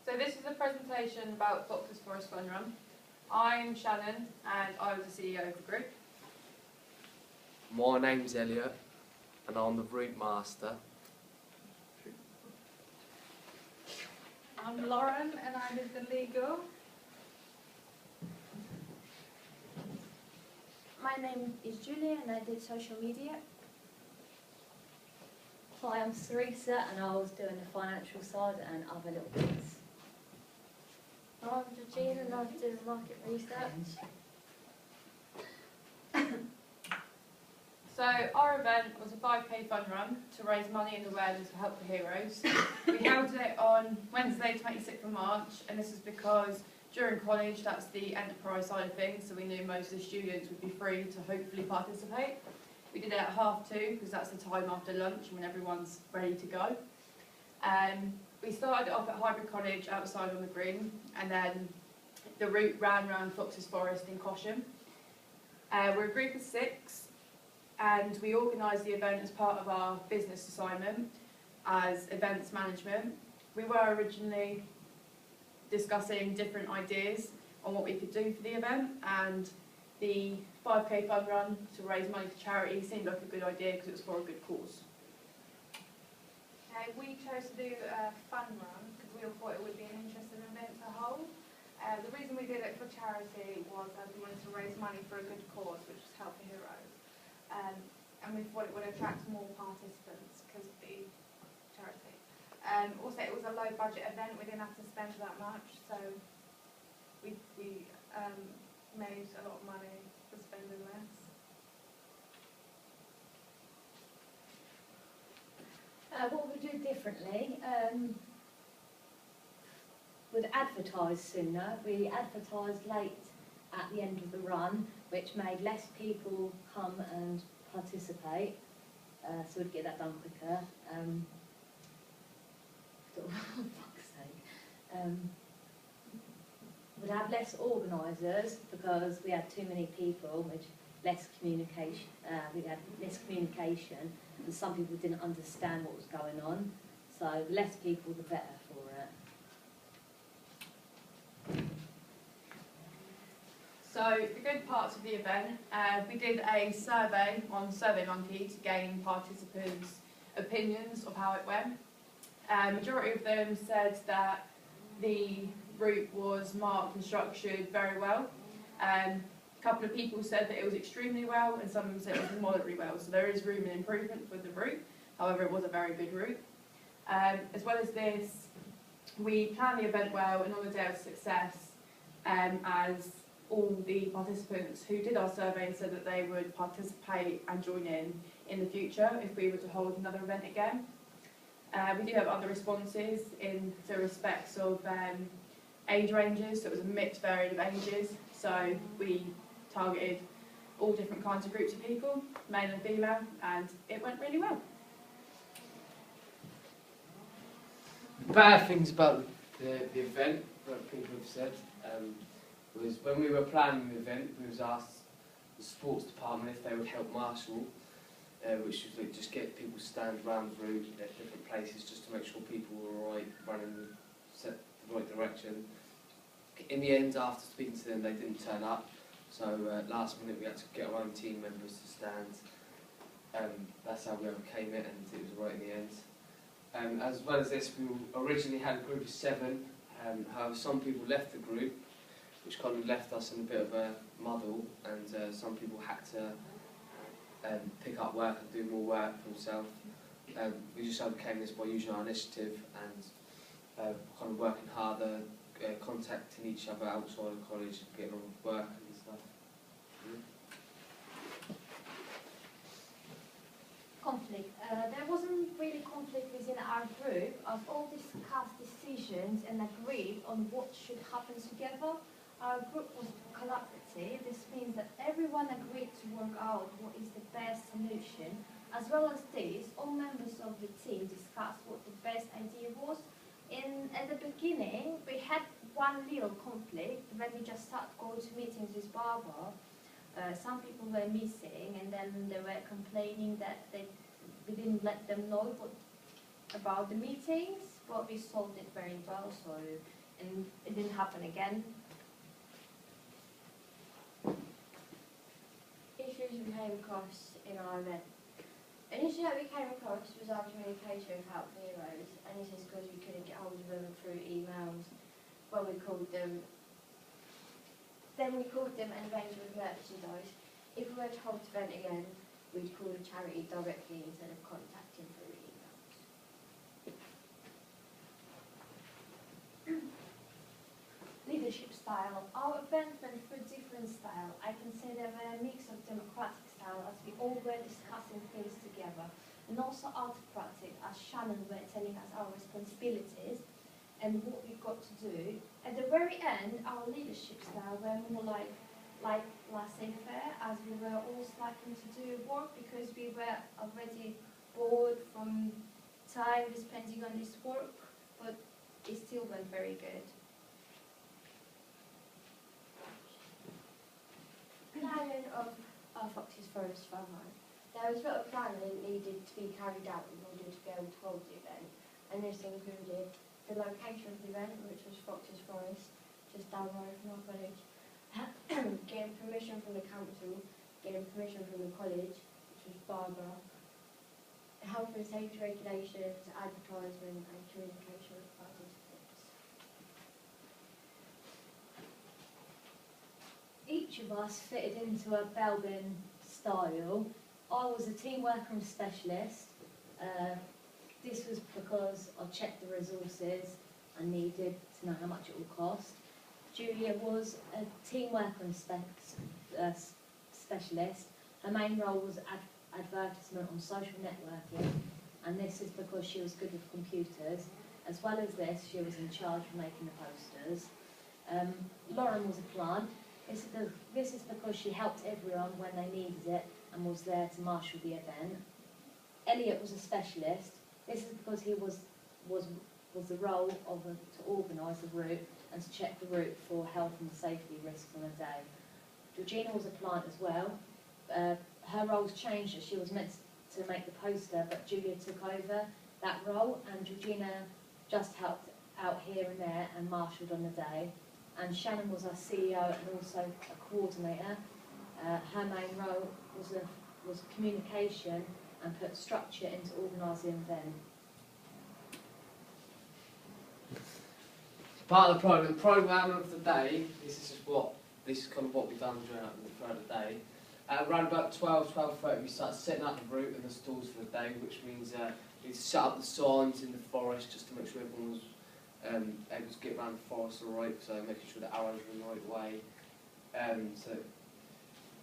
So this is a presentation about FOXES Forest Fun Run. I'm Shannon and I was the CEO of the group. My name's Elliot and I'm the route master. I'm Lauren and I did the legal. My name is Julia and I did social media. Hi, I'm Sarisa and I was doing the financial side and other little bits. I'm Georgina and I was doing market research. So our event was a 5k fun run to raise money and awareness for Help the Heroes. We held it on Wednesday 26th of March, and this is because during college that's the enterprise side of things, so we knew most of the students would be free to hopefully participate. We did it at 2:30 because that's the time after lunch when everyone's ready to go. We started off at Hybrid College outside on the green, and then the route ran around FOXES Forest in Cosham. We're a group of 6. And we organised the event as part of our business assignment as events management. We were originally discussing different ideas on what we could do for the event, and the 5k fun run to raise money for charity seemed like a good idea because it was for a good cause. We chose to do a fun run because we all thought it would be an interesting event to hold. The reason we did it for charity was as we wanted to raise money for a good cause, which is Help the Heroes. And we thought it would attract more participants because of the charity. Also, it was a low budget event, we didn't have to spend that much, so we made a lot of money for spending less. What we do differently, we'd advertise sooner. We advertised late at the end of the run, which made less people come and participate, so we'd get that done quicker. For fuck's sake. We'd have less organisers because we had too many people, which less communication. We had less communication, and some people didn't understand what was going on. So the less people, the better for it. So the good parts of the event, we did a survey on SurveyMonkey to gain participants' opinions of how it went. Majority of them said that the route was marked and structured very well. A couple of people said that it was extremely well, and some of them said it was moderately well. So there is room and improvement for the route. However, it was a very good route. As well as this, we planned the event well, and on the day of success, as all the participants who did our survey said that they would participate and join in the future if we were to hold another event again. We do have other responses in the respects of age ranges, so it was a mixed variety of ages, so we targeted all different kinds of groups of people, male and female, and it went really well. Bad things about the event that people have said was when we were planning the event, we was asked the sports department if they would help marshal, which was like just get people to stand around the route at different places just to make sure people were alright, running the right direction. In the end, after speaking to them, they didn't turn up, so last minute we had to get our own team members to stand. That's how we overcame it, and it was right in the end. As well as this, we originally had a group of 7, however some people left the group, which kind of left us in a bit of a muddle, and some people had to pick up work and do more work for themselves. We just overcame this by using our initiative and kind of working harder, contacting each other outside of college, getting on with work and stuff. Conflict. There wasn't really conflict within our group, as all discussed decisions and agreed on what should happen together. Our group was collaborative. This means that everyone agreed to work out what is the best solution. As well as this, all members of the team discussed what the best idea was. At the beginning, we had one little conflict when we just started going to meetings with Barbara. Some people were missing, and then they were complaining that we didn't let them know about the meetings, but we solved it very well, so and it didn't happen again. Issues we came across in our event. An issue that we came across was our communication with Help for Heroes, and this is because we couldn't get hold of them through emails when we called them. Then we called them and arranged with merchandise. If we were to hold the event again, we'd call the charity directly instead of contacting through emails. Leadership style. Our event went through different style. I consider a mix of democratic style as we all were discussing things together, and also autocratic as Shannon were telling us our responsibilities and what we've got to do. At the very end, our leadership style were more like laissez-faire, as we were all slacking to do work because we were already bored from time spending on this work, but it still went very good. Planning of our FOXES Forest Farmland. There was a lot of planning that needed to be carried out in order to be able to hold the event, and this included the location of the event, which was FOXES Forest, just down the road from our college, getting permission from the council, getting permission from the college, which was Barbara, health and safety regulations, advertisement and communication with participants. Each of us fitted into a Belbin style. I was a team worker and specialist. This was because I checked the resources and needed to know how much it would cost. Julia was a team worker and specialist. Her main role was advertisement on social networking, and this is because she was good with computers. As well as this, she was in charge of making the posters. Lauren was a plant. This is because she helped everyone when they needed it and was there to marshal the event. Elliot was a specialist. This is because he was the role of to organise the route and to check the route for health and safety risks on a day. Georgina was a plant as well. Her roles changed as she was meant to make the poster, but Julia took over that role, and Georgina just helped out here and there and marshalled on the day. And Shannon was our CEO and also a coordinator. Her main role was communication and put structure into organising the event. Part of the programme of the day, this is kind of what we've done throughout the day. Around about 12:30 we start setting up the route and the stalls for the day, which means we set up the signs in the forest just to make sure everyone was able to get around the forest all right, so making sure the arrows were in the right way.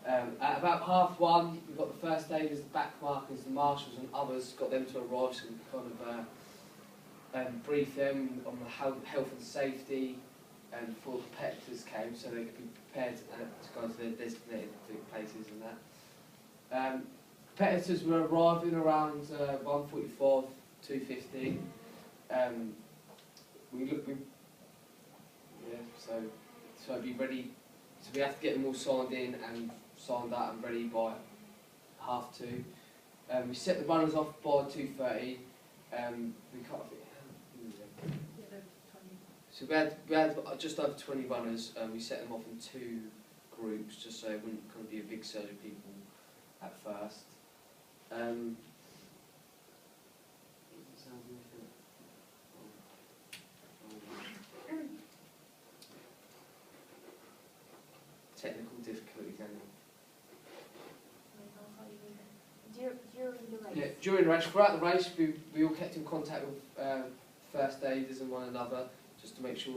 At about 1:30 we've got the first aiders, the back markers, the marshals and others, got them to arrive so we can kind of brief them on the health and safety before the competitors came, so they could be prepared to go to their designated places and that. Competitors were arriving around 1:45, 2:15. So be ready. So we have to get them all signed in and signed out and ready by 2:30. We set the runners off by 2:30. So we had just over 20 runners. We set them off in 2 groups just so it wouldn't kind of be a big surge of people at first. Technical difficulties, During the race. yeah, during the race, throughout the race, we all kept in contact with first aiders and one another, just to make sure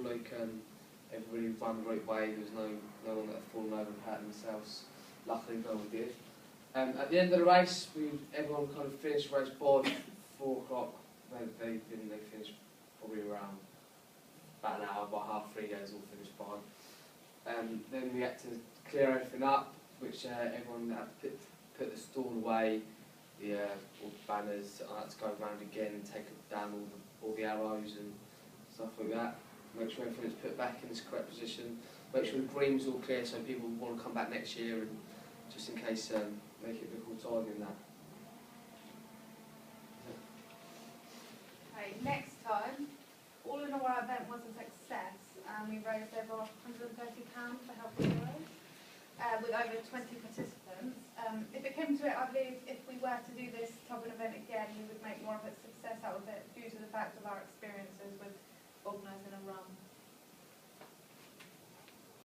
everybody ran the right way. There was no one that had fallen over and hurt themselves. Luckily, no one did. At the end of the race, everyone kind of finished the race by 4 o'clock. They didn't. They finished probably around about an hour, by 3:30. Guys all finished fine. Then we had to clear everything up, which everyone had to put the stall away, all the banners. I had to go around again and take down all the arrows and stuff like that. Make sure everything's put back in its correct position. Make sure the green's all clear so people want to come back next year, and just in case make it look all tidy and that. Okay, next time, all in all our event was a success. and we raised over £130 for Healthy Heroes with over 20 participants. If it came to it, I believe if we were to do this type of event again, we would make more of a success out of it due to the fact of our experiences with organising a run.